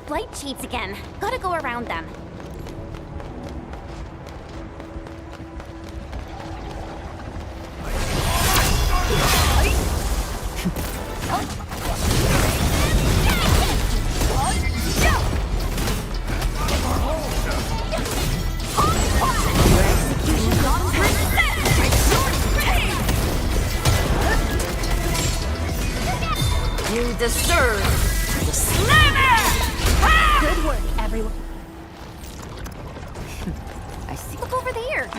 blight cheats again. Gotta go around them. You deserve the slammer! Good work, everyone. I see. Look over there.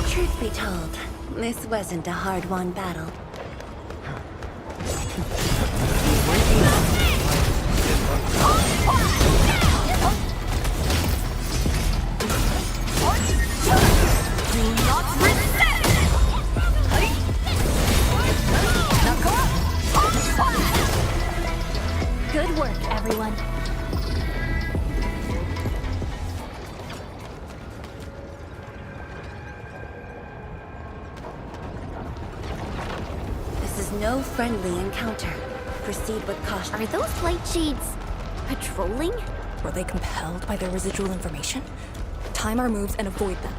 Truth be told, this wasn't a hard-won battle. Good work, everyone. This is no friendly encounter. Proceed with caution. Are those blight cheats patrolling? Were they compelled by their residual information? Time our moves and avoid them.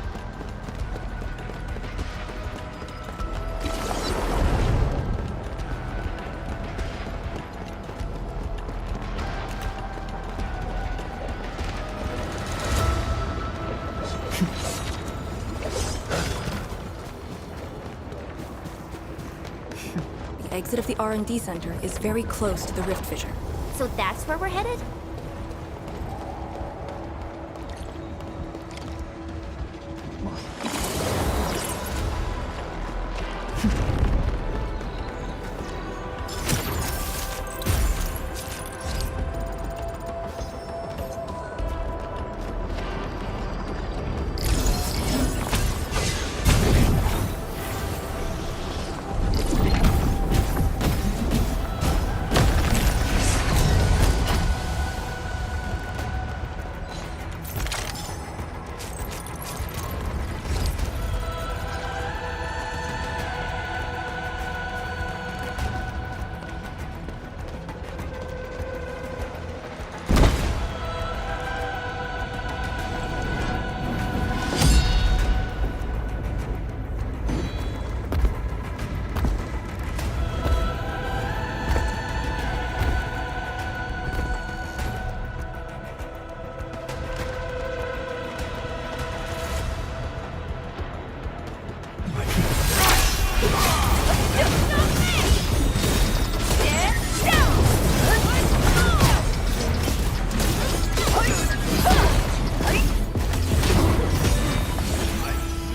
The exit of the R&D center is very close to the rift fissure. So that's where we're headed?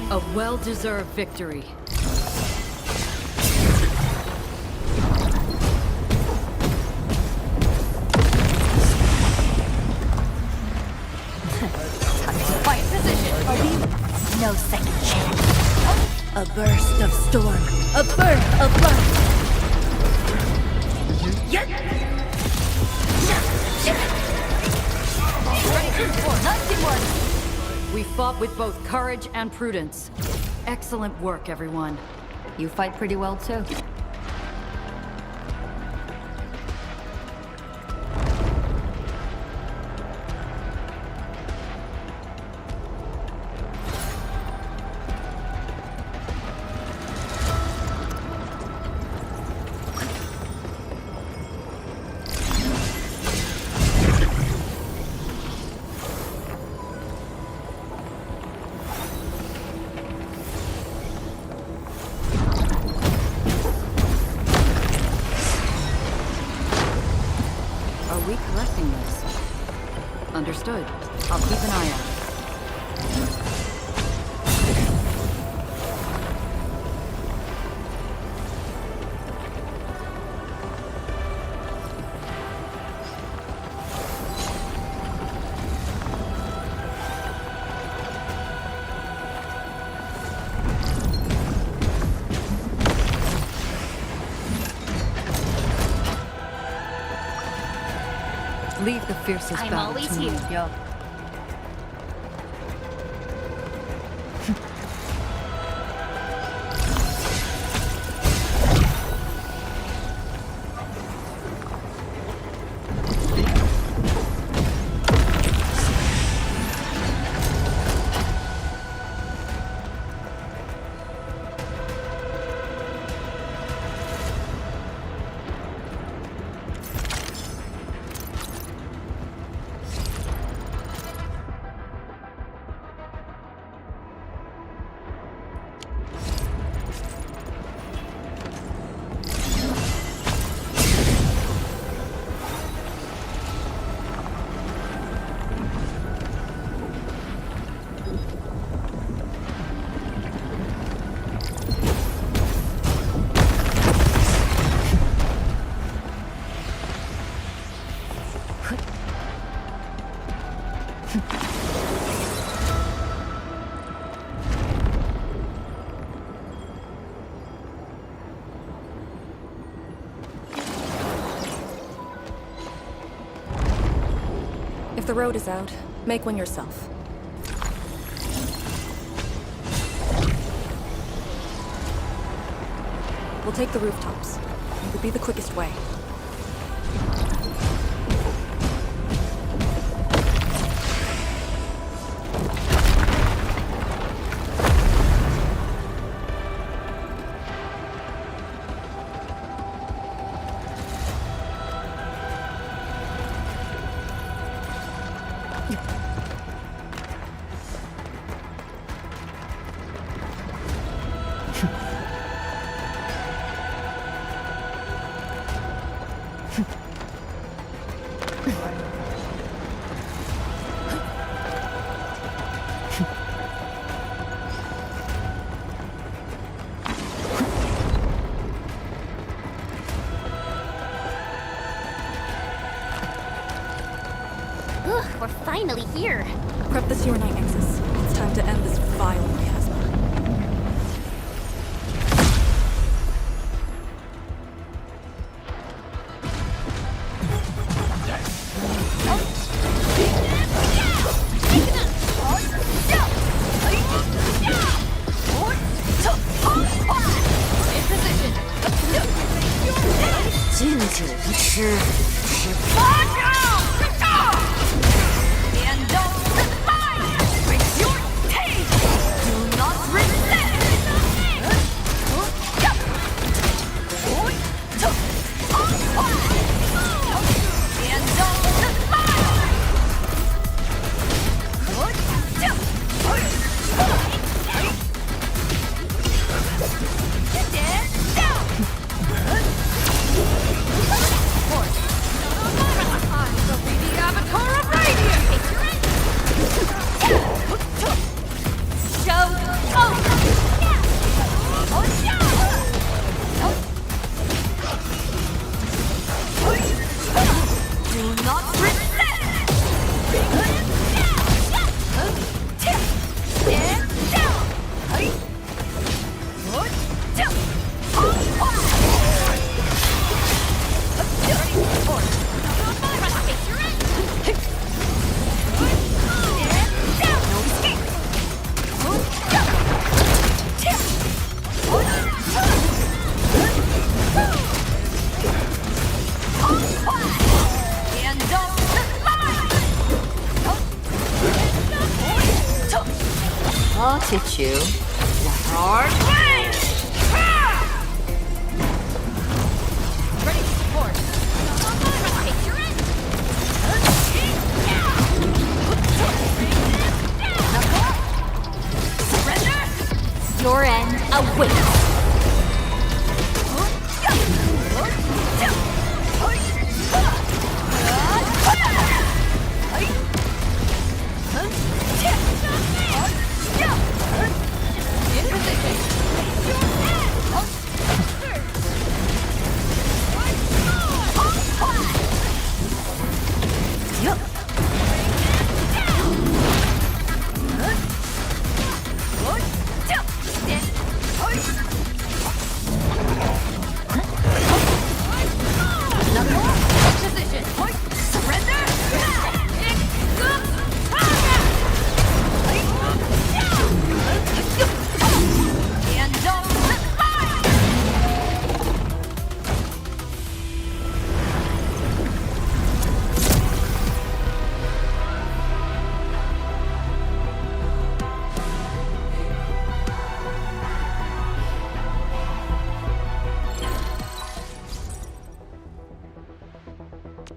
A well-deserved victory. Quiet position. No second chance. A burst of storm. A birth of life. We fought with both courage and prudence. Excellent work, everyone. You fight pretty well too. Are we collecting this? Understood. I'll keep an eye out. Leave the fiercest I'm battle always to me. here. Yup. If the road is out, make one yourself. We'll take the rooftops. It would be the quickest way. Ugh, we're finally here. Prep the Sewer Knight Nexus. It's time to end this vile miasma. Teach you the hard way! Ready to support. Picture it. Surrender. Your end awaits.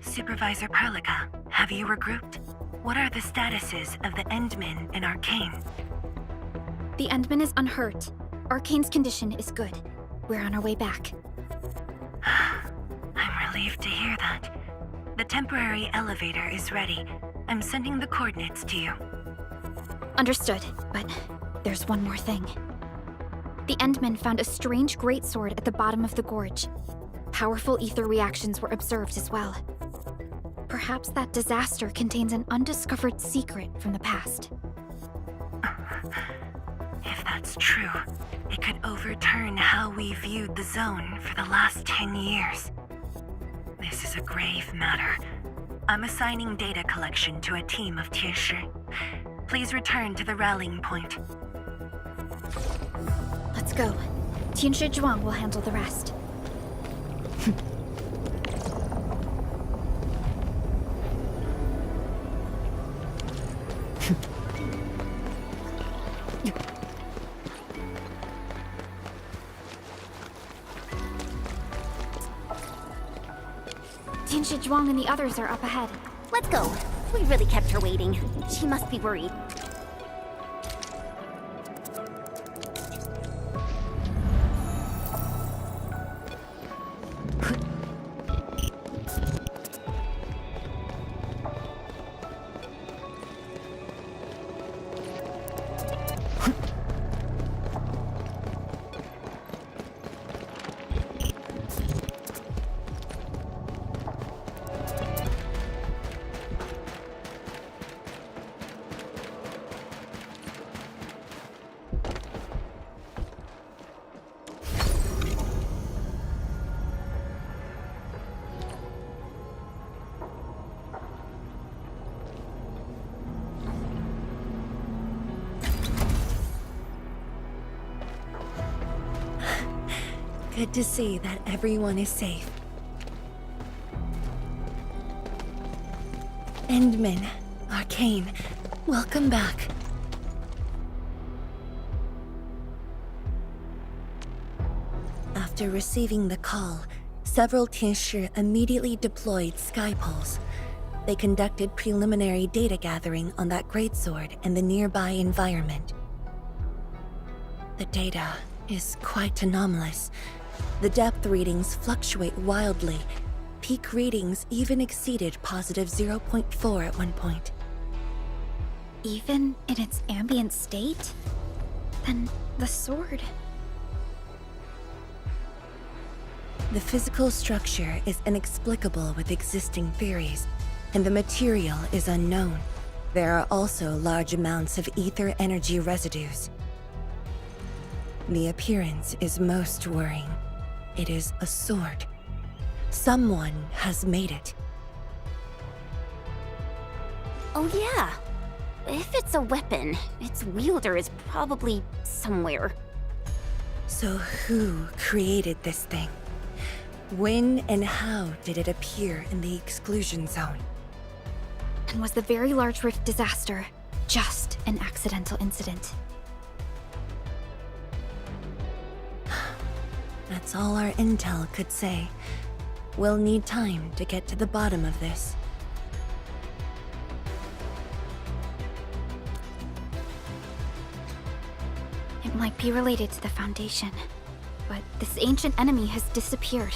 Supervisor Perlica, have you regrouped? What are the statuses of the Endmen in Arcane? The Endman is unhurt. Arcane's condition is good. We're on our way back. I'm relieved to hear that. The temporary elevator is ready. I'm sending the coordinates to you. Understood, but there's one more thing. The Endmen found a strange greatsword at the bottom of the gorge. Powerful ether reactions were observed as well. Perhaps that disaster contains an undiscovered secret from the past. If that's true, it could overturn how we viewed the zone for the last 10 years. This is a grave matter. I'm assigning data collection to a team of Tieshi. Please return to the rallying point. Let's go. Tianshi Zhuang will handle the rest. Tianshi Zhuang and the others are up ahead. Let's go. We really kept her waiting. She must be worried. Good to see that everyone is safe. Endman, Arcane, welcome back. After receiving the call, several Tieshi immediately deployed skypoles. They conducted preliminary data gathering on that greatsword and the nearby environment. The data is quite anomalous. The depth readings fluctuate wildly. Peak readings even exceeded positive 0.4 at one point. Even in its ambient state? Then the sword... The physical structure is inexplicable with existing theories, and the material is unknown. There are also large amounts of ether energy residues. The appearance is most worrying. It is a sword. Someone has made it. Oh yeah. If it's a weapon, its wielder is probably somewhere. So who created this thing? When and how did it appear in the exclusion zone? And was the Very Large Rift disaster just an accidental incident? That's all our intel could say. We'll need time to get to the bottom of this. It might be related to the Foundation, but this ancient enemy has disappeared.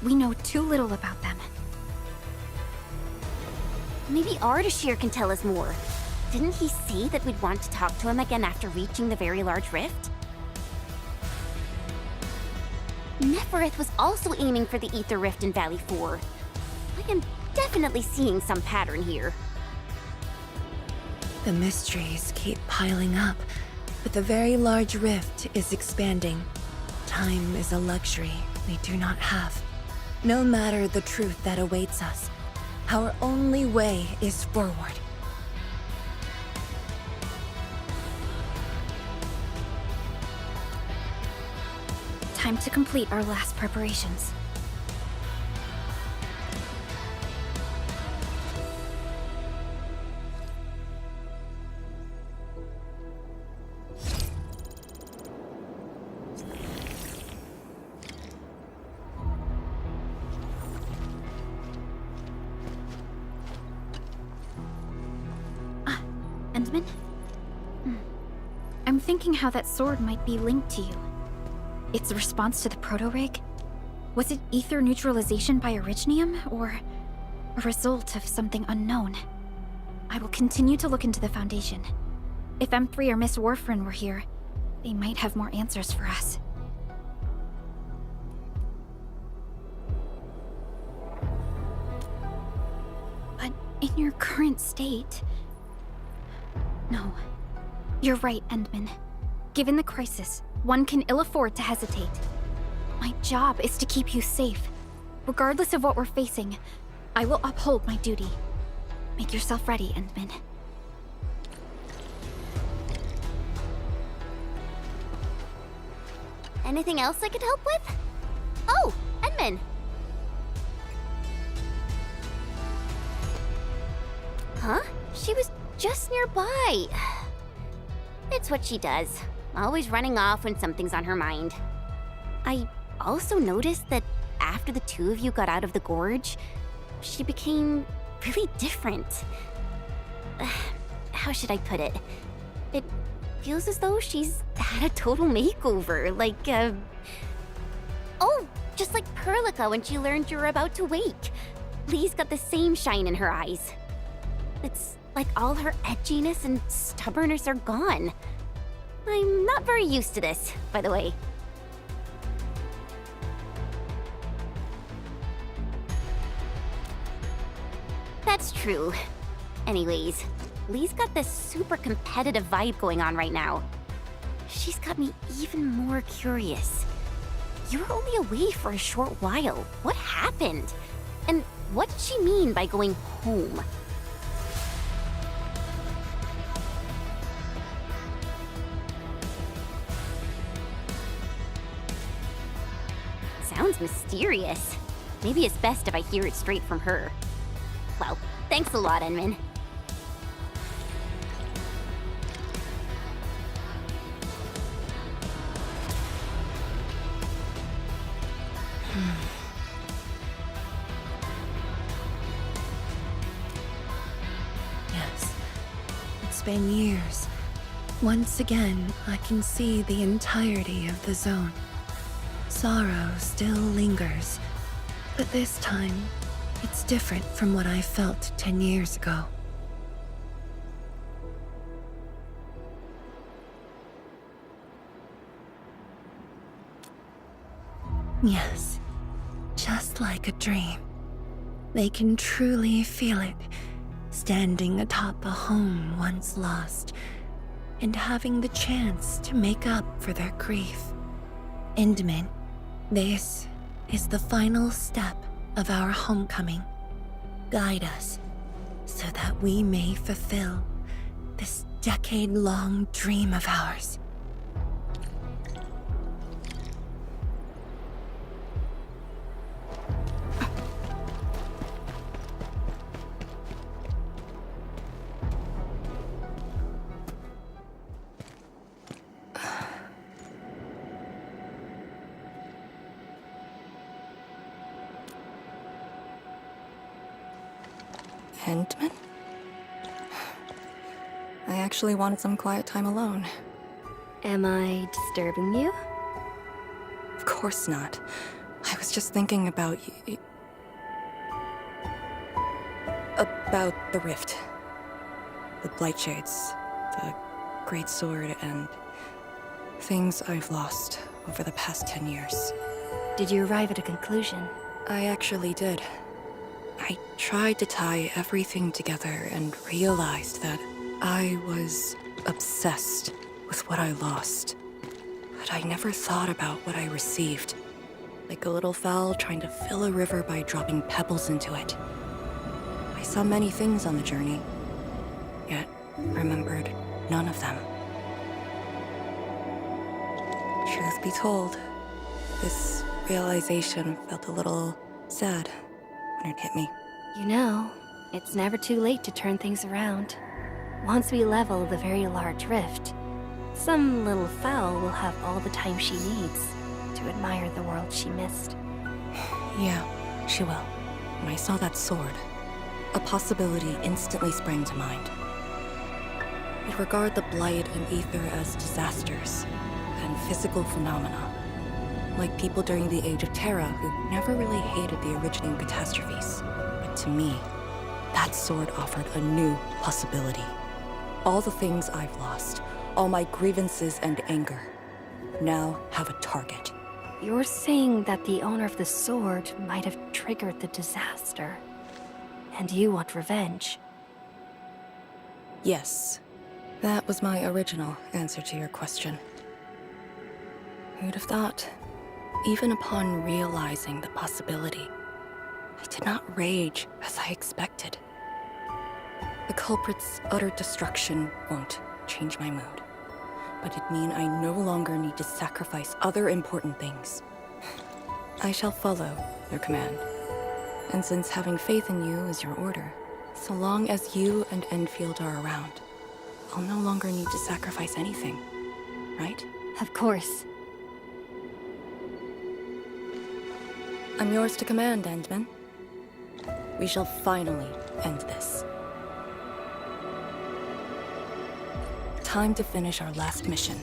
We know too little about them. Maybe Ardashir can tell us more. Didn't he say that we'd want to talk to him again after reaching the very large rift? Neferith was also aiming for the Ether Rift in Valley 4. I am definitely seeing some pattern here. The mysteries keep piling up, but the very large rift is expanding. Time is a luxury we do not have. No matter the truth that awaits us, our only way is forward. Time to complete our last preparations. Endman? I'm thinking how that sword might be linked to you. Its response to the proto-rig? Was it ether neutralization by Originium, or a result of something unknown? I will continue to look into the Foundation. If M3 or Miss Warfarin were here, they might have more answers for us. But in your current state... No. You're right, Endman. Given the crisis, one can ill afford to hesitate. My job is to keep you safe. Regardless of what we're facing, I will uphold my duty. Make yourself ready, Endman. Anything else I could help with? Oh, Endman! Huh? She was just nearby. It's what she does. Always running off when something's on her mind. I also noticed that after the two of you got out of the gorge, she became really different. How should I put it? It feels as though she's had a total makeover, Oh, just like Perlica when she learned you were about to wake. Lee's got the same shine in her eyes. It's like all her edginess and stubbornness are gone. I'm not very used to this, by the way. That's true. Anyways, Lee's got this super competitive vibe going on right now. She's got me even more curious. You were only away for a short while. What happened? And what did she mean by going home? Sounds mysterious. Maybe it's best if I hear it straight from her. Well, thanks a lot, Endman. Yes, it's been years. Once again, I can see the entirety of the zone. Sorrow still lingers, but this time, it's different from what I felt 10 years ago. Yes, just like a dream. They can truly feel it, standing atop a home once lost, and having the chance to make up for their grief. Endman, this is the final step of our homecoming. Guide us, so that we may fulfill this decade-long dream of ours. Endman? I actually wanted some quiet time alone. Am I disturbing you? Of course not. I was just thinking about about the rift. The Blightshades, the Great Sword, and things I've lost over the past 10 years. Did you arrive at a conclusion? I actually did. I tried to tie everything together and realized that I was obsessed with what I lost. But I never thought about what I received. Like a little fowl trying to fill a river by dropping pebbles into it. I saw many things on the journey, yet remembered none of them. Truth be told, this realization felt a little sad when it hit me. You know, it's never too late to turn things around. Once we level the very large rift, some little fowl will have all the time she needs to admire the world she missed. Yeah, she will. When I saw that sword, a possibility instantly sprang to mind. We'd regard the Blight and Ether as disasters and physical phenomena, like people during the Age of Terra who never really hated the originating catastrophes. But to me, that sword offered a new possibility. All the things I've lost, all my grievances and anger, now have a target. You're saying that the owner of the sword might have triggered the disaster, and you want revenge? Yes, that was my original answer to your question. Who'd have thought? Even upon realizing the possibility, I did not rage as I expected. The culprit's utter destruction won't change my mood, but it'd mean I no longer need to sacrifice other important things. I shall follow your command. And since having faith in you is your order, so long as you and Endfield are around, I'll no longer need to sacrifice anything, right? Of course. I'm yours to command, Endman. We shall finally end this. Time to finish our last mission.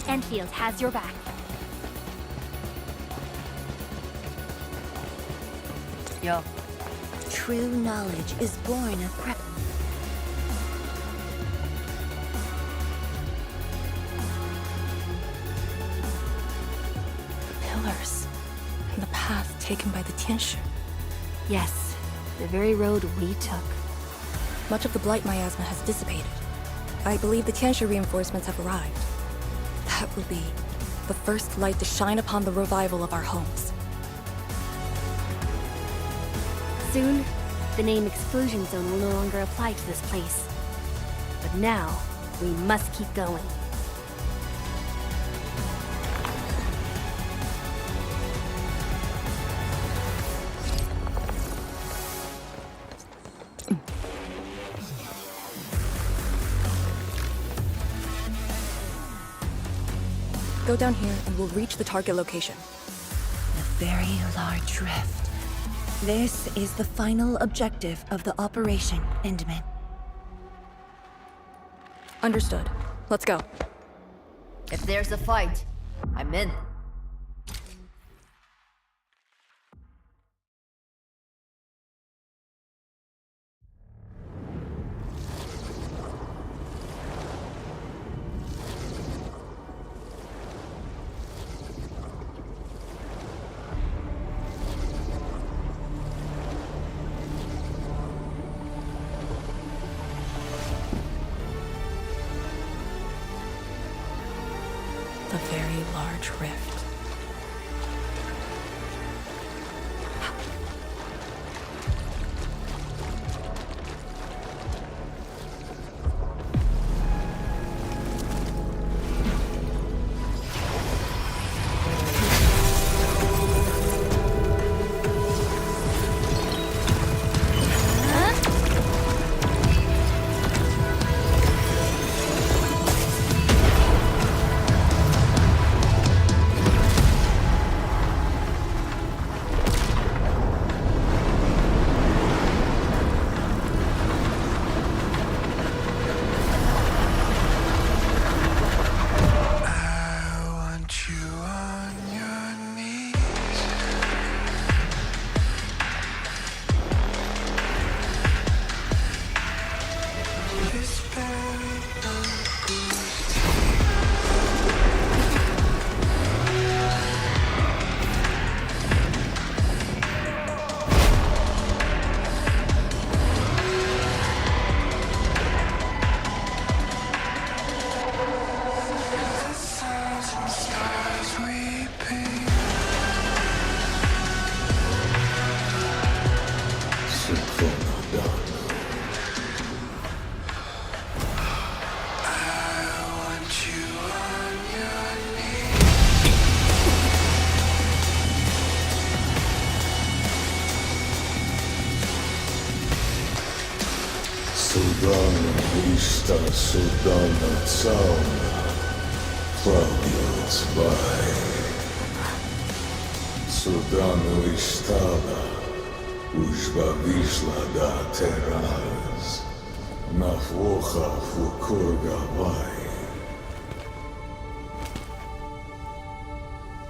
Endfield has your back. Yo. True knowledge is born of prep. The pillars, and the path taken by the Tianshi. Yes, the very road we took. Much of the Blight miasma has dissipated. I believe the Tianshi reinforcements have arrived. That will be the first light to shine upon the revival of our homes. Soon, the name Exclusion Zone will no longer apply to this place. But now, we must keep going. Go down here and we'll reach the target location. The very large rift. This is the final objective of the Operation Endman. Understood. Let's go. If there's a fight, I'm in. drift. Судана Ишта, Судана Цауна, Клавдиус Бай. Судана Иштала, Ужба вишла да тераз, Нафлоха Фукургавай.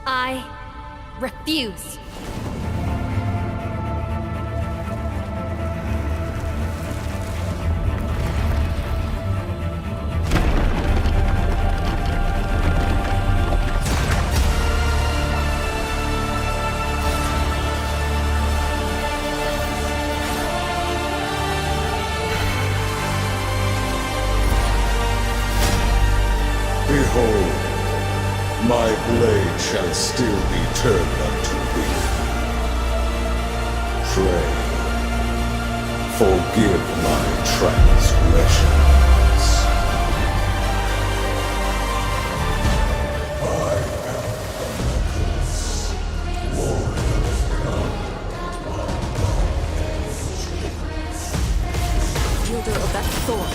I refuse. Behold, my blade shall still be turned unto thee. Pray, forgive my transgressions. I am Arknights, Lord of Wielder of that sword.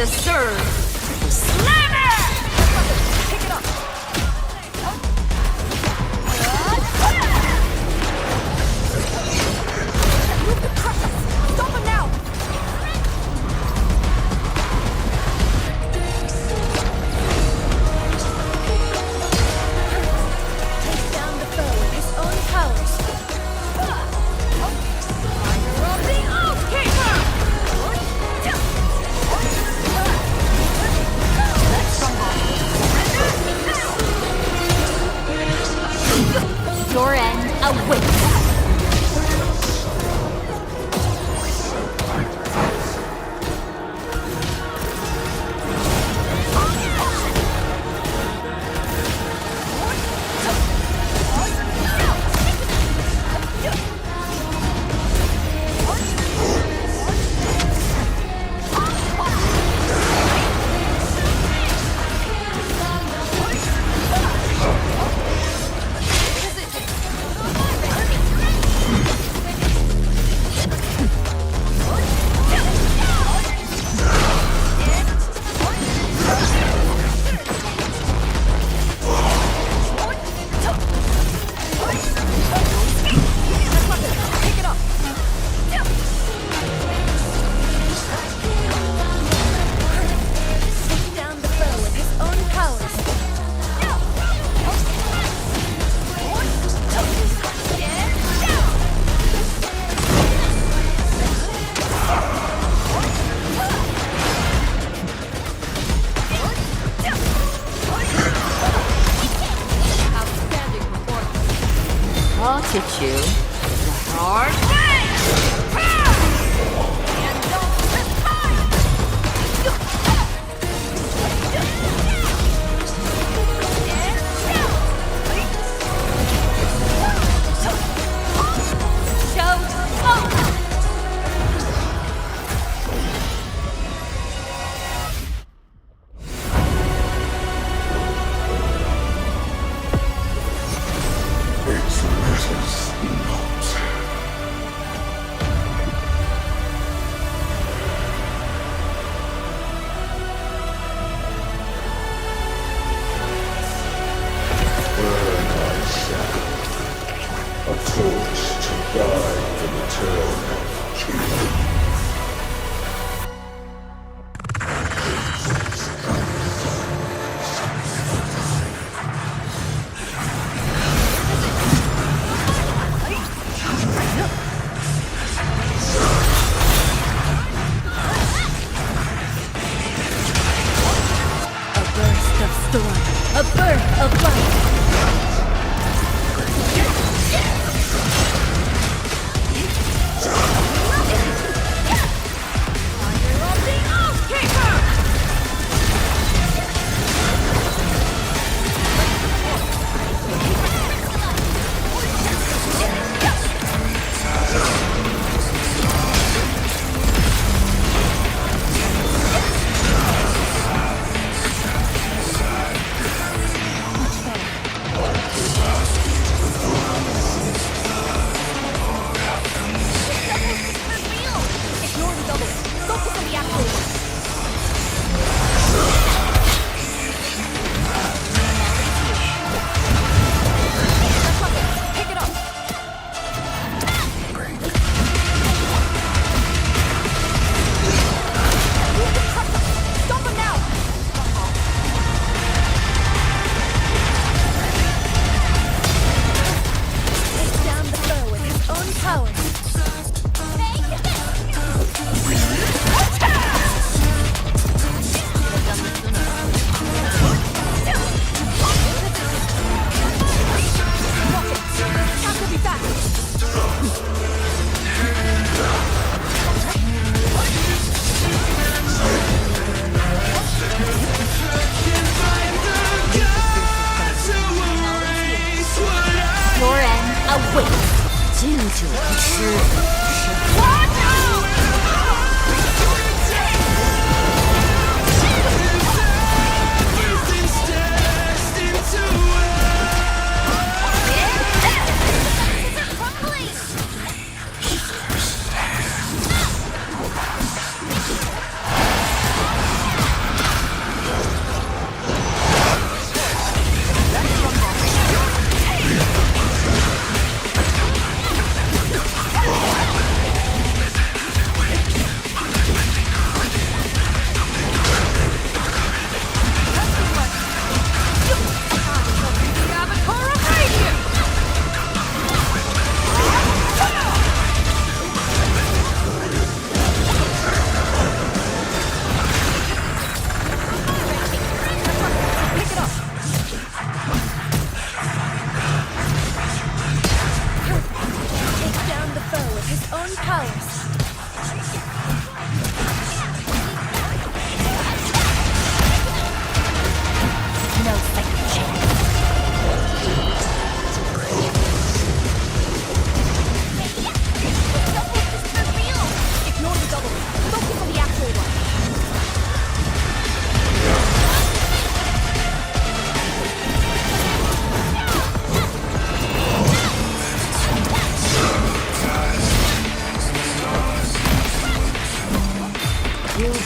deserve slammer! Pick it up! Stop him now! Take down the foe with his own powers. The Oathkeeper! Your end awaits. Take down the foe with his own powers. Outstanding performance. I'll teach you the hard way! And don't miss mine! Show off! It matters not. Burn I shall, a torch to guide the return of King. A burst of storm, a birth of light.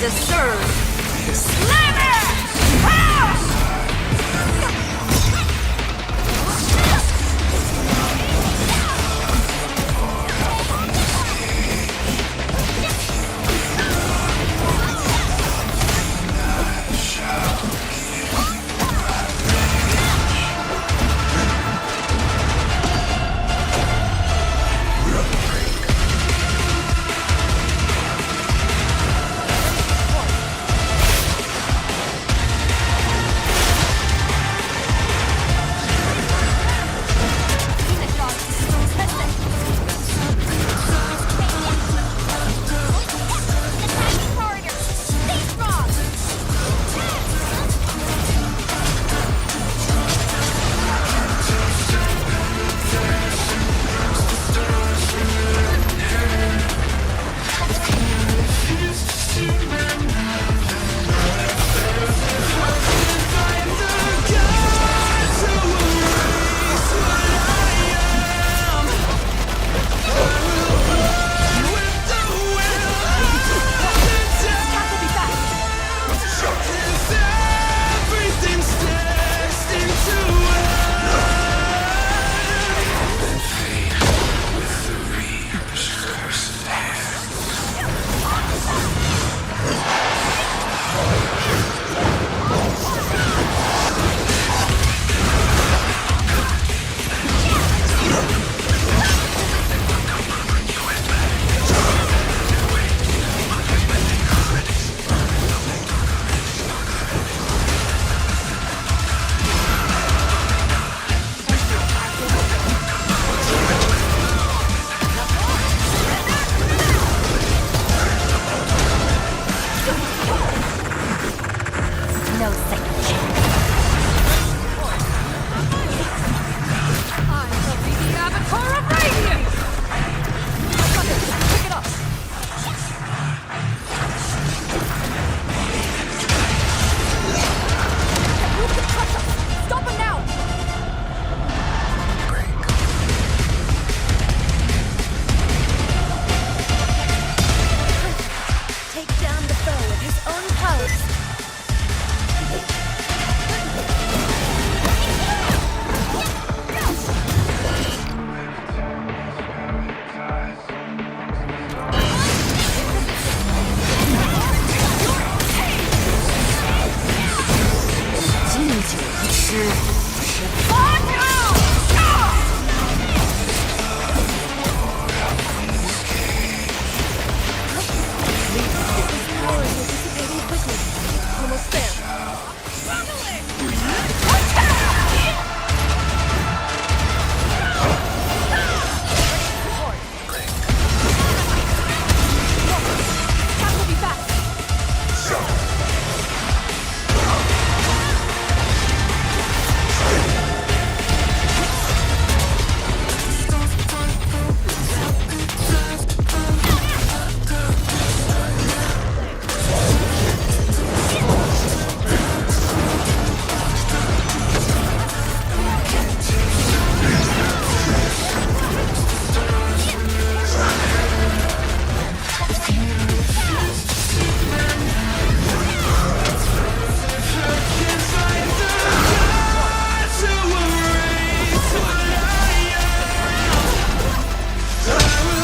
deserve. Slam it! Ah! No second chance. I shall be the avatar of radiance! I got it! Pick it up! You can touch us! Stop him now! Take down the foe with his own powers. Almost there. That will be fast!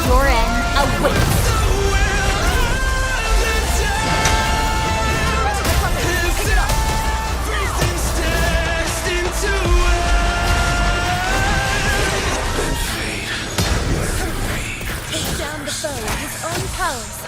Your end awaits. Take down the foe with his own powers.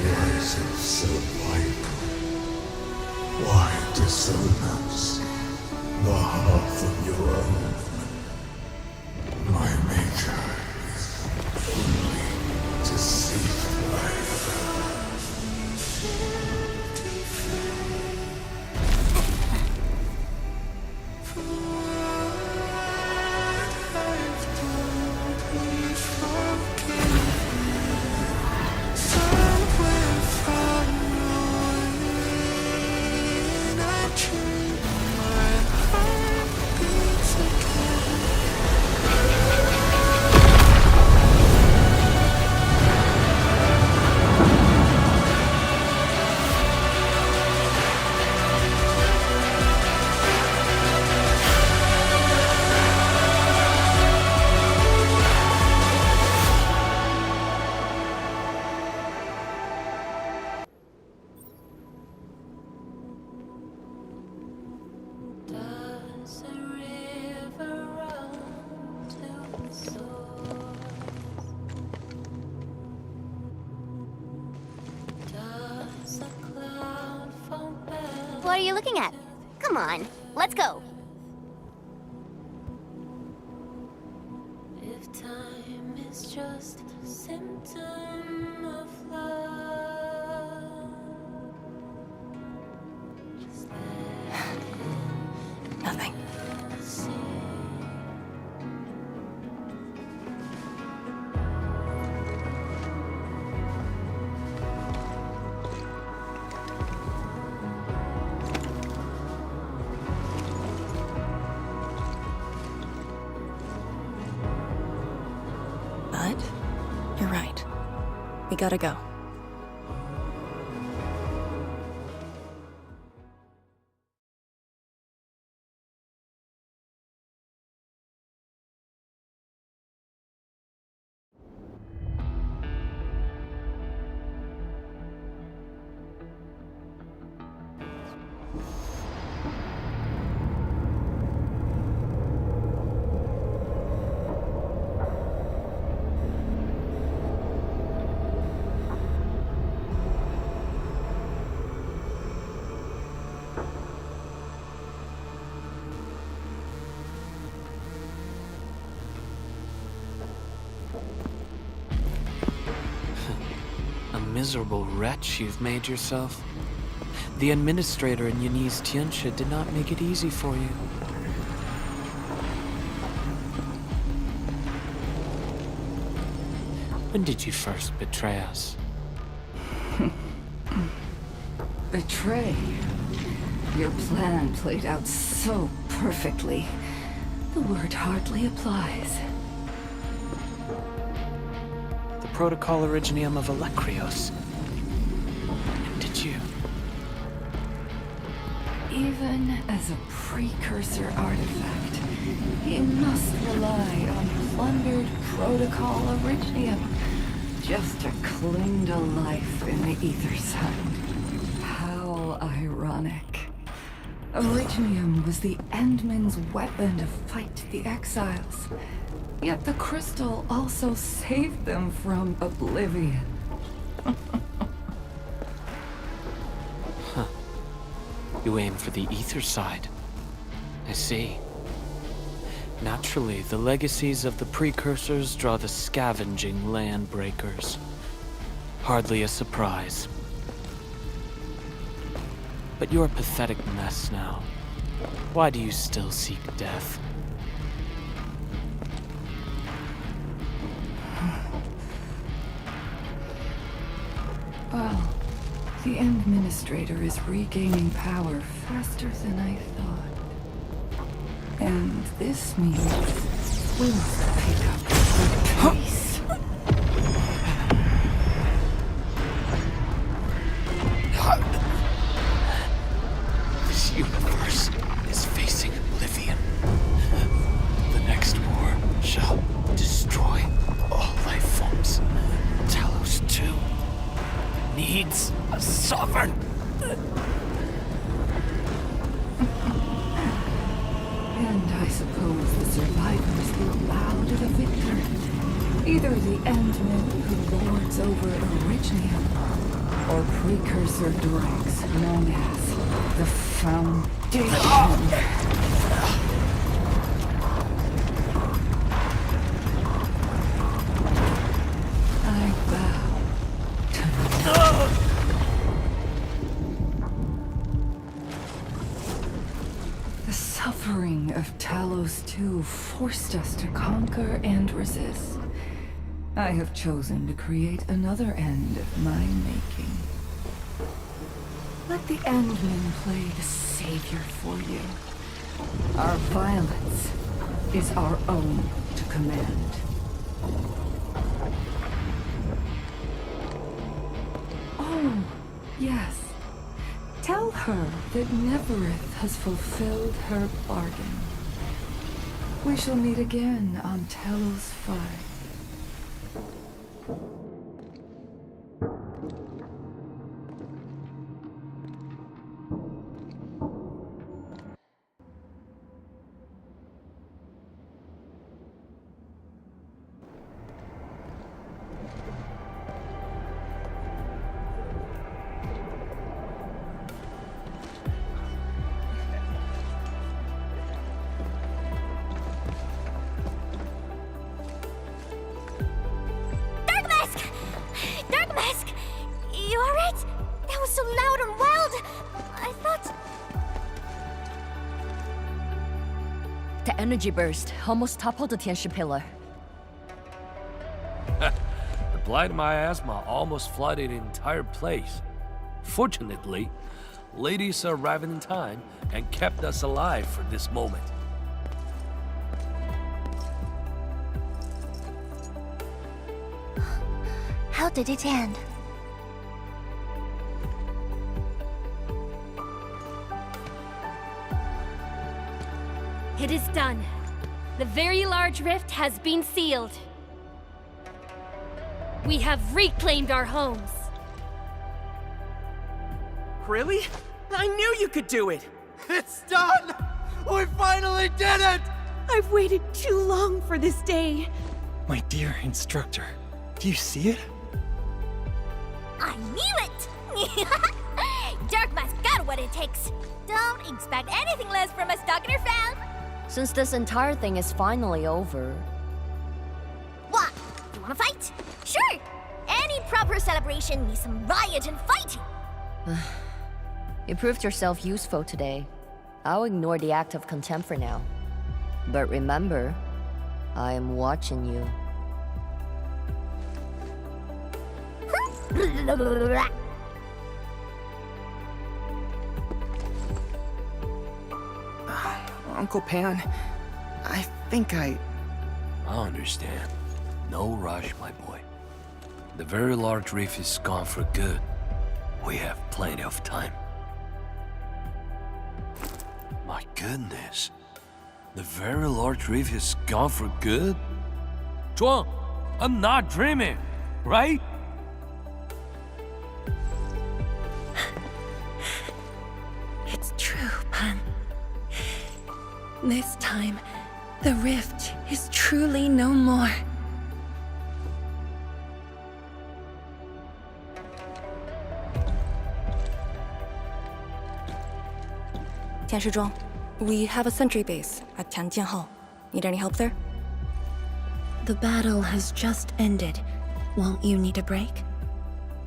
was of survival. Why dissonance? The half of your own. My maker is only deceived by What are you looking at? Come on, let's go. If time is just a symptom of love, just Nothing. But you're right. We gotta go. A miserable wretch you've made yourself. The administrator in Yanni's Tianxia did not make it easy for you. When did you first betray us? Betray? Your plan played out so perfectly. The word hardly applies. The Protocol Originium of Electrios. And did you? Even as a precursor artifact, he must rely on plundered Protocol Originium just to cling to life in the Ether Sun. How ironic. Originium was the Endmen's weapon to fight the Exiles. Yet the crystal also saved them from oblivion. Huh. You aim for the ether side. I see. Naturally, the legacies of the precursors draw the scavenging landbreakers. Hardly a surprise. But you're a pathetic mess now. Why do you still seek death? Well, the Administrator is regaining power faster than I thought. And this means we must pick up the pace. This universe is facing oblivion. The next war shall destroy all life forms. Talos, too, needs a sovereign. And I suppose the survivors will bow to the victor. Either the Endmen who lords over Originium, or precursor drugs known as the Foundation. I bow to none. The suffering of Talos II forced us to conquer and resist. I have chosen to create another end of my making. Let the Endmen play the savior for you. Our violence is our own to command. Oh, yes. Tell her that Neverith has fulfilled her bargain. We shall meet again on Talos 5. The energy burst almost toppled the Tianshi pillar. The blight of my asthma almost flooded the entire place. Fortunately, ladies arrived in time and kept us alive for this moment. How did it end? It is done. The very large rift has been sealed. We have reclaimed our homes. Really? I knew you could do it! It's done! We finally did it! I've waited too long for this day. My dear instructor, do you see it? I knew it! Darkmask got what it takes. Don't expect anything less from a Stalker fan. Since this entire thing is finally over... What? You wanna fight? Sure! Any proper celebration needs some riot and fighting! You proved yourself useful today. I'll ignore the act of contempt for now. But remember, I am watching you. Uncle Pan, I think I understand. No rush, my boy. The very large reef is gone for good. We have plenty of time. My goodness. The very large reef is gone for good? Zhuang, I'm not dreaming, right? It's true, Pan. This time, the rift is truly no more. Tianshizhuang, we have a sentry base at Tianjianhao. Need any help there? The battle has just ended. Won't you need a break?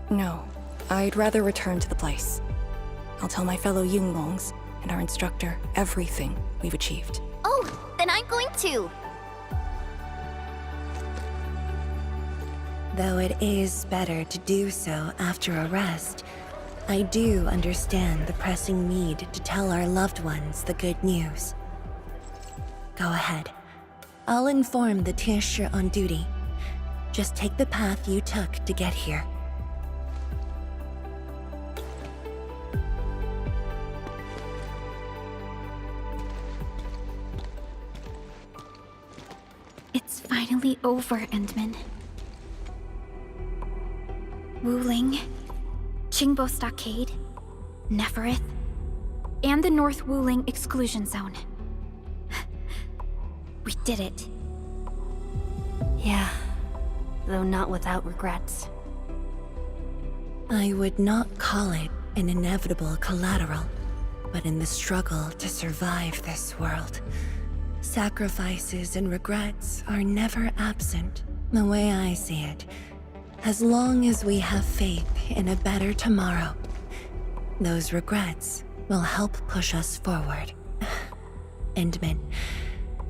No. I'd rather return to the place. I'll tell my fellow Yunglongs and our instructor everything we've achieved. Oh, then I'm going to. Though it is better to do so after a rest, I do understand the pressing need to tell our loved ones the good news. Go ahead. I'll inform the Tianshi on duty. Just take the path you took to get here. It's finally over, Endman. Wuling, Qingbo Stockade, Neferith, and the North Wuling Exclusion Zone. We did it. Yeah, though not without regrets. I would not call it an inevitable collateral, but in the struggle to survive this world, sacrifices and regrets are never absent. The way I see it, as long as we have faith in a better tomorrow, those regrets will help push us forward. Endman,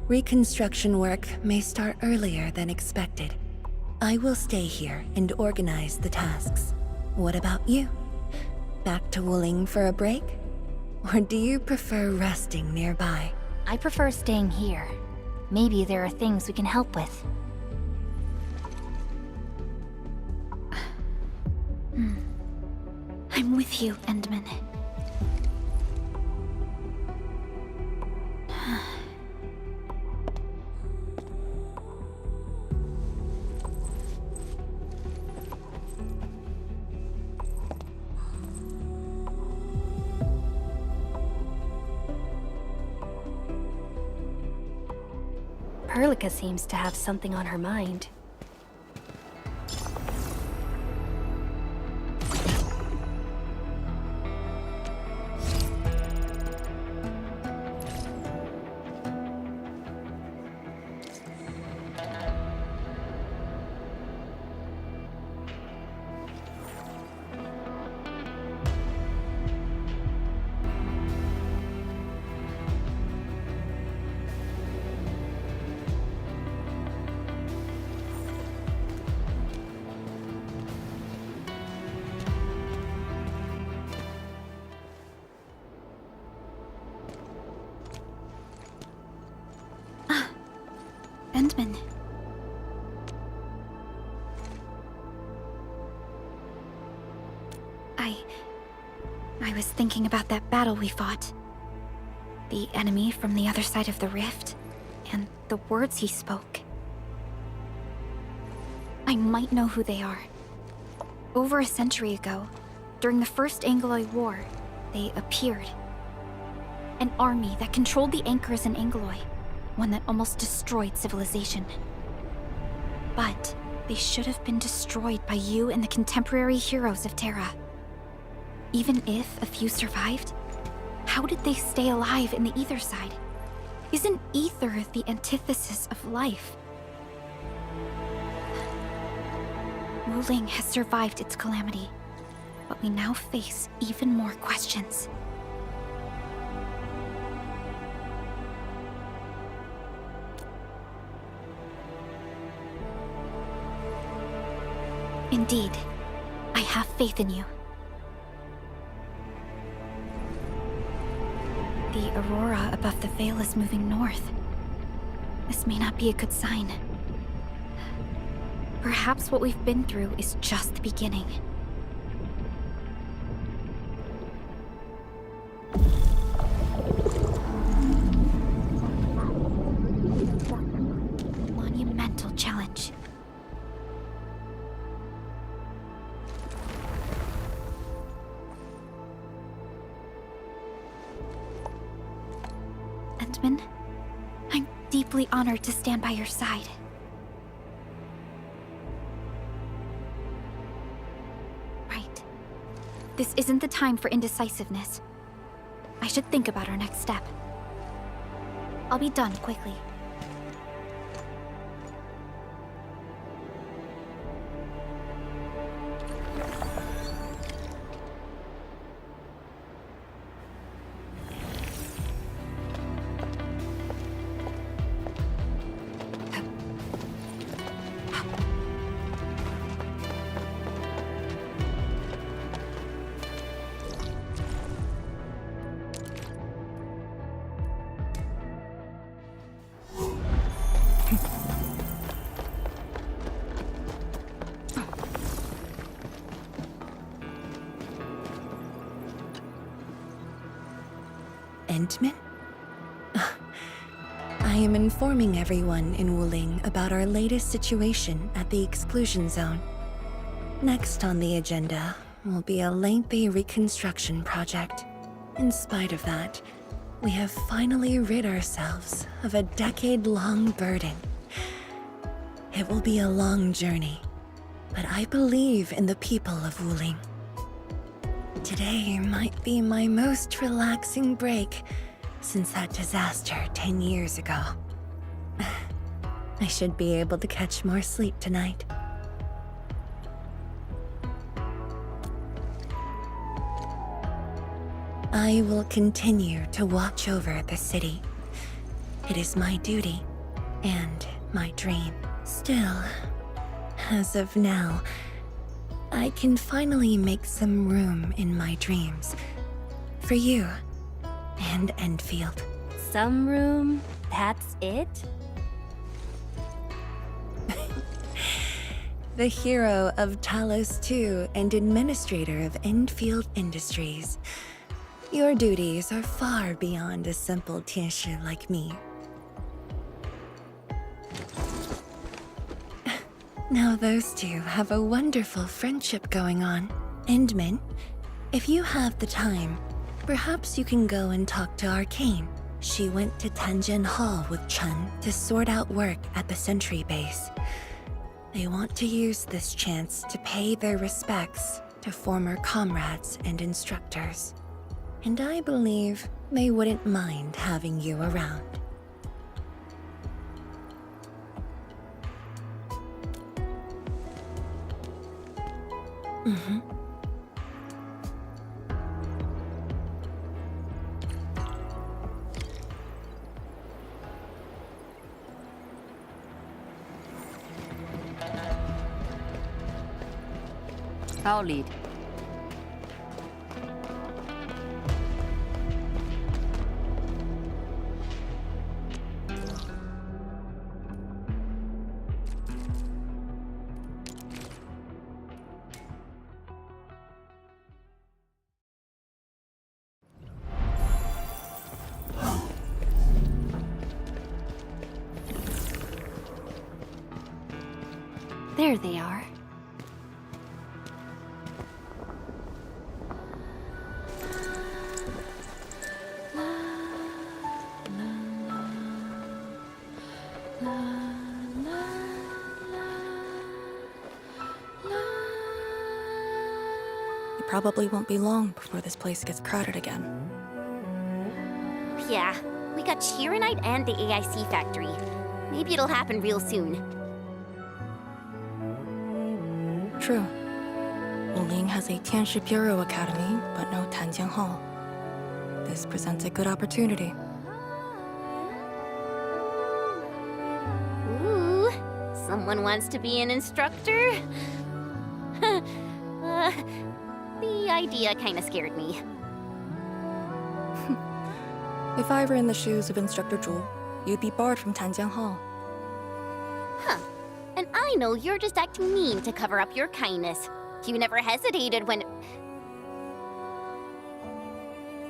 reconstruction work may start earlier than expected. I will stay here and organize the tasks. What about you? Back to Wuling for a break? Or do you prefer resting nearby? I prefer staying here. Maybe there are things we can help with. I'm with you, Endman. Perlica seems to have something on her mind. Endman. I was thinking about that battle we fought. The enemy from the other side of the rift, and the words he spoke. I might know who they are. Over a century ago, during the First Angloid War, they appeared. An army that controlled the anchors in Angloy, one that almost destroyed civilization. But they should have been destroyed by you and the contemporary heroes of Terra. Even if a few survived, how did they stay alive in the ether side? Isn't ether the antithesis of life? Wuling has survived its calamity, but we now face even more questions. Indeed, I have faith in you. The aurora above the veil is moving north. This may not be a good sign. Perhaps what we've been through is just the beginning. Monumental challenge. Endman, I'm deeply honored to stand by your side. Right. This isn't the time for indecisiveness. I should think about our next step. I'll be done quickly. Endman? I am informing everyone in Wuling about our latest situation at the exclusion zone. Next on the agenda will be a lengthy reconstruction project. In spite of that, we have finally rid ourselves of a decade-long burden. It will be a long journey, but I believe in the people of Wuling. Today might be my most relaxing break since that disaster 10 years ago. I should be able to catch more sleep tonight. I will continue to watch over the city. It is my duty and my dream. Still, as of now, I can finally make some room in my dreams for you and Endfield. Some room? That's it? The hero of Talos II and administrator of Endfield Industries. Your duties are far beyond a simple Tianshi like me. Now those two have a wonderful friendship going on. Endman, if you have the time, perhaps you can go and talk to Arcane. She went to Tanjin Hall with Chun to sort out work at the Sentry base. They want to use this chance to pay their respects to former comrades and instructors. And I believe they wouldn't mind having you around. Mm-hmm. I'll lead. There they are. It probably won't be long before this place gets crowded again. Yeah, we got Chironite and the AIC factory. Maybe it'll happen real soon. True. Wuling has a Tianshi Bureau Academy, but no Tanjian Hall. This presents a good opportunity. Ooh, someone wants to be an instructor? The idea kinda scared me. If I were in the shoes of Instructor Zhu, you'd be barred from Tanjian Hall. Huh. And I know you're just acting mean to cover up your kindness. You never hesitated when...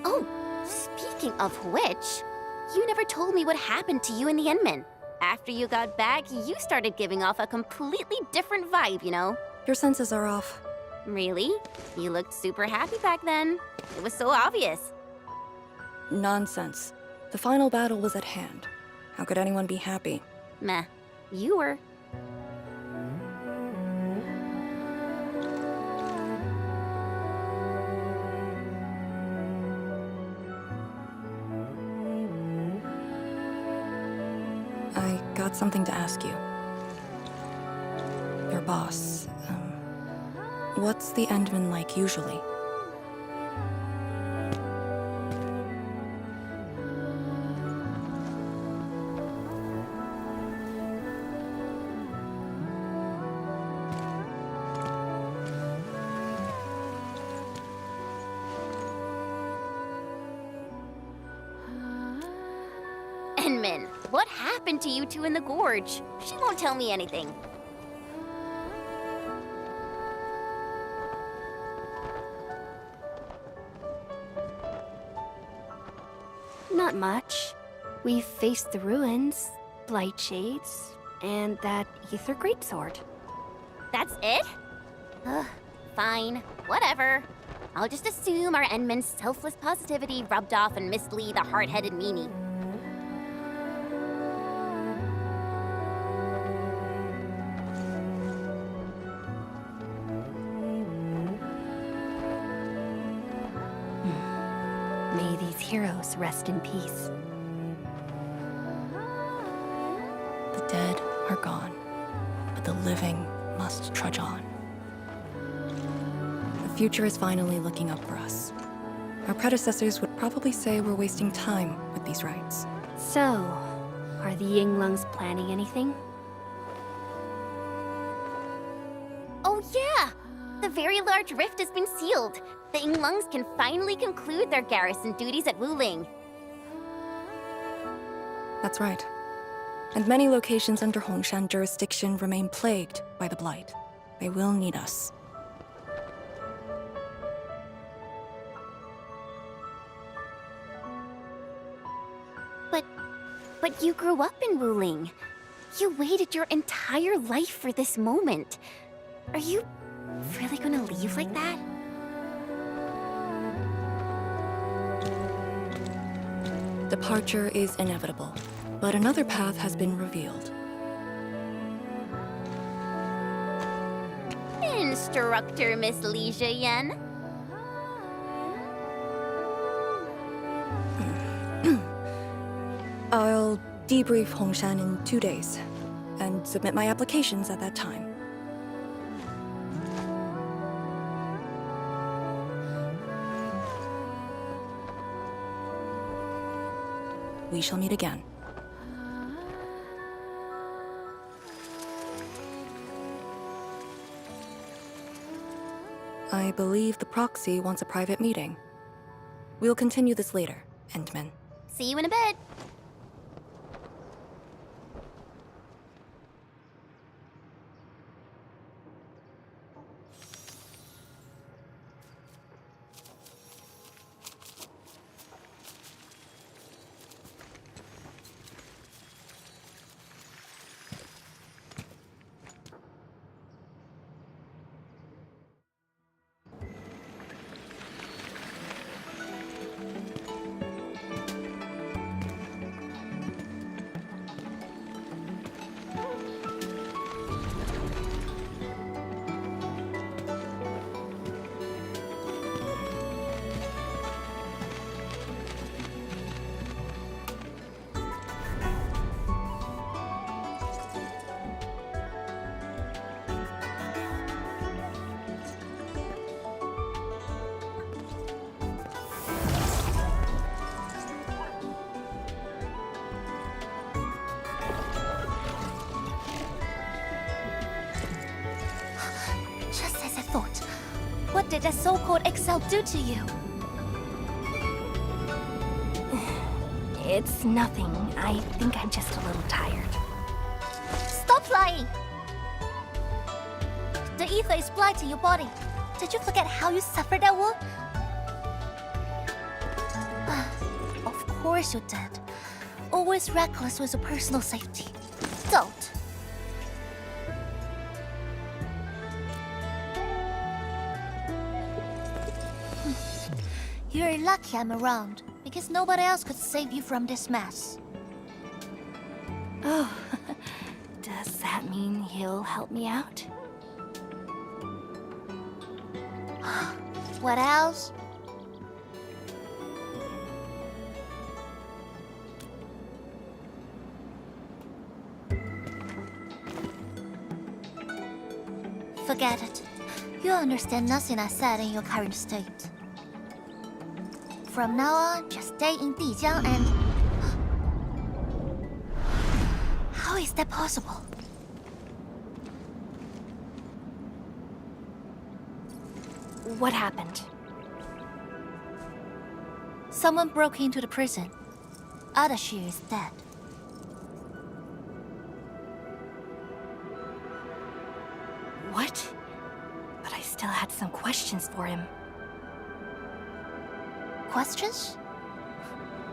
Oh, speaking of which, you never told me what happened to you and the Endmen. After you got back, you started giving off a completely different vibe, you know? Your senses are off. Really? You looked super happy back then. It was so obvious. Nonsense. The final battle was at hand. How could anyone be happy? Meh. You were. I got something to ask you. Your boss, what's the Endman like usually? Endman, what happened to you two in the gorge? She won't tell me anything. Not much. We faced the ruins, blight shades, and that ether greatsword. That's it? Ugh, fine. Whatever. I'll just assume our Endman's selfless positivity rubbed off on Miss Lee, the hard-headed meanie. heroes rest in peace. The dead are gone, but the living must trudge on. The future is finally looking up for us. Our predecessors would probably say we're wasting time with these rites. So, are the Yinglungs planning anything? Oh yeah! The very large rift has been sealed. The Yinglungs can finally conclude their garrison duties at Wuling. That's right. And many locations under Hongshan jurisdiction remain plagued by the Blight. They will need us. But you grew up in Wuling. You waited your entire life for this moment. Are you really gonna leave like that? Departure is inevitable, but another path has been revealed. Instructor Miss Li Zheyan. I'll debrief Hongshan in 2 days, and submit my applications at that time. We shall meet again. I believe the proxy wants a private meeting. We'll continue this later, Endman. See you in a bit. What did that so-called Excel do to you? It's nothing. I think I'm just a little tired. Stop lying! The ether is blighting your body. Did you forget how you suffered that wound? Of course you did. Always reckless with your personal safety. Don't. You're lucky I'm around, because nobody else could save you from this mess. Oh, does that mean he'll help me out? What else? Forget it. You understand nothing I said in your current state. From now on, just stay in Dijiang and... How is that possible? What happened? Someone broke into the prison. Adashi is dead. What? But I still had some questions for him. Questions?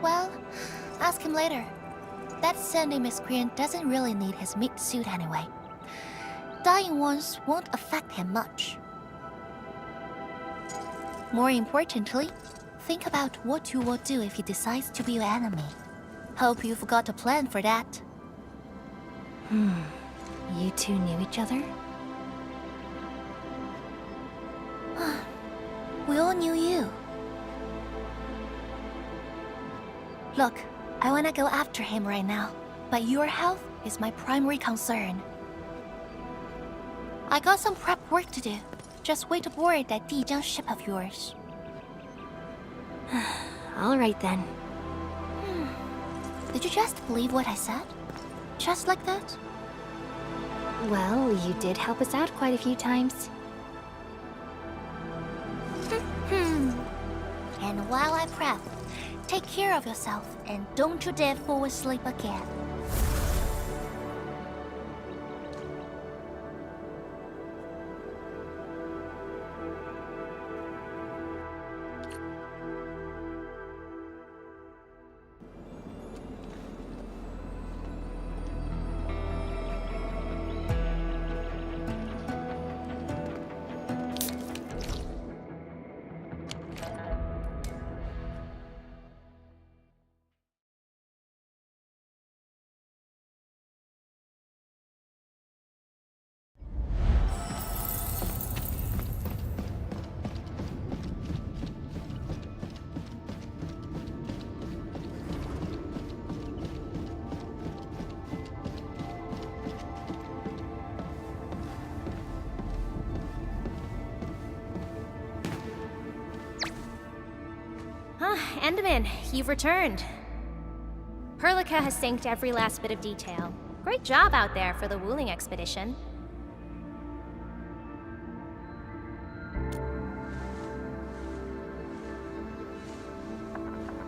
Well, ask him later. That sandy miscreant doesn't really need his meat suit anyway. Dying once won't affect him much. More importantly, think about what you will do if he decides to be your enemy. Hope you've got a plan for that. You two knew each other? We all knew you. Look, I wanna go after him right now, but your health is my primary concern. I got some prep work to do. Just wait aboard that Dijiang ship of yours. All right then. Did you just believe what I said? Just like that? Well, you did help us out quite a few times. And while I prep, take care of yourself and don't you dare fall asleep again. Endman, you've returned. Perlica has synced every last bit of detail. Great job out there for the Wuling expedition.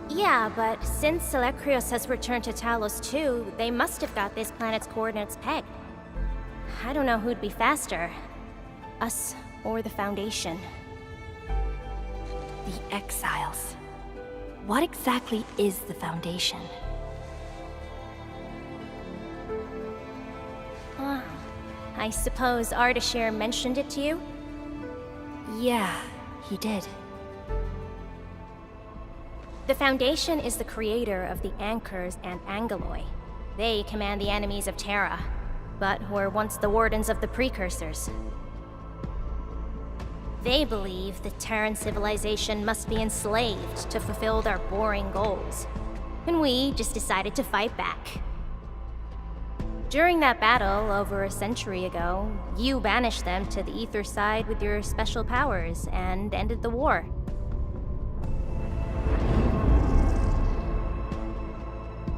Yeah, but since Selekrios has returned to Talos too, they must have got this planet's coordinates pegged. I don't know who'd be faster, us or the Foundation. The Exiles. What exactly is the Foundation? I suppose Ardashir mentioned it to you? Yeah, he did. The Foundation is the creator of the Anchors and Angeloi. They command the enemies of Terra, but were once the wardens of the Precursors. They believe the Terran civilization must be enslaved to fulfill their boring goals. And we just decided to fight back. During that battle, over a century ago, you banished them to the Ether side with your special powers and ended the war.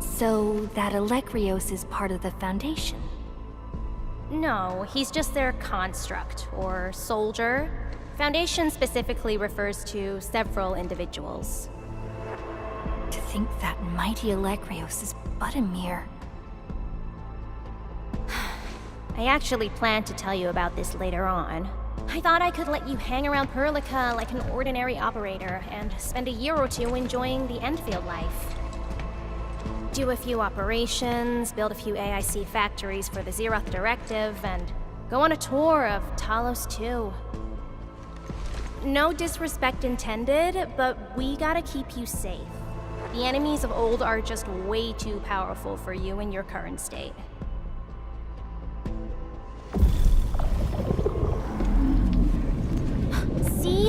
So that Alekrios is part of the Foundation? No, he's just their construct, or soldier. Foundation specifically refers to several individuals. To think that mighty Alekrios is but a mere... I actually planned to tell you about this later on. I thought I could let you hang around Perlica like an ordinary operator and spend a year or two enjoying the Endfield life. Do a few operations, build a few AIC factories for the Zeroth Directive, and go on a tour of Talos 2. No disrespect intended, but we gotta keep you safe. The enemies of old are just way too powerful for you in your current state. See?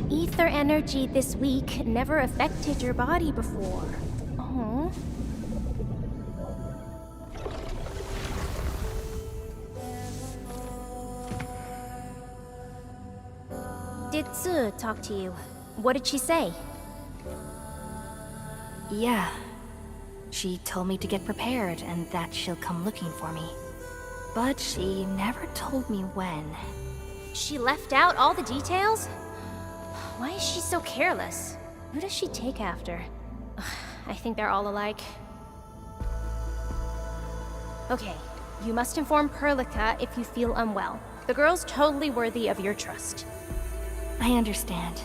Ether energy this week never affected your body before. Oh. Did Tsu talk to you? What did she say? Yeah. She told me to get prepared and that she'll come looking for me. But she never told me when. She left out all the details? Why is she so careless? Who does she take after? I think they're all alike. Okay, you must inform Perlica if you feel unwell. The girl's totally worthy of your trust. I understand.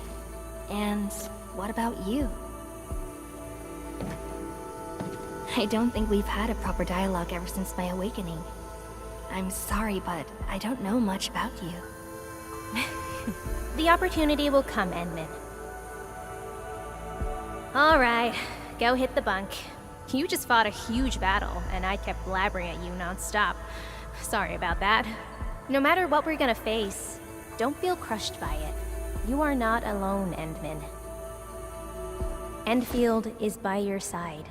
And what about you? I don't think we've had a proper dialogue ever since my awakening. I'm sorry, but I don't know much about you. The opportunity will come, Endman. Alright, go hit the bunk. You just fought a huge battle, and I kept blabbering at you non-stop. Sorry about that. No matter what we're gonna face, don't feel crushed by it. You are not alone, Endman. Endfield is by your side.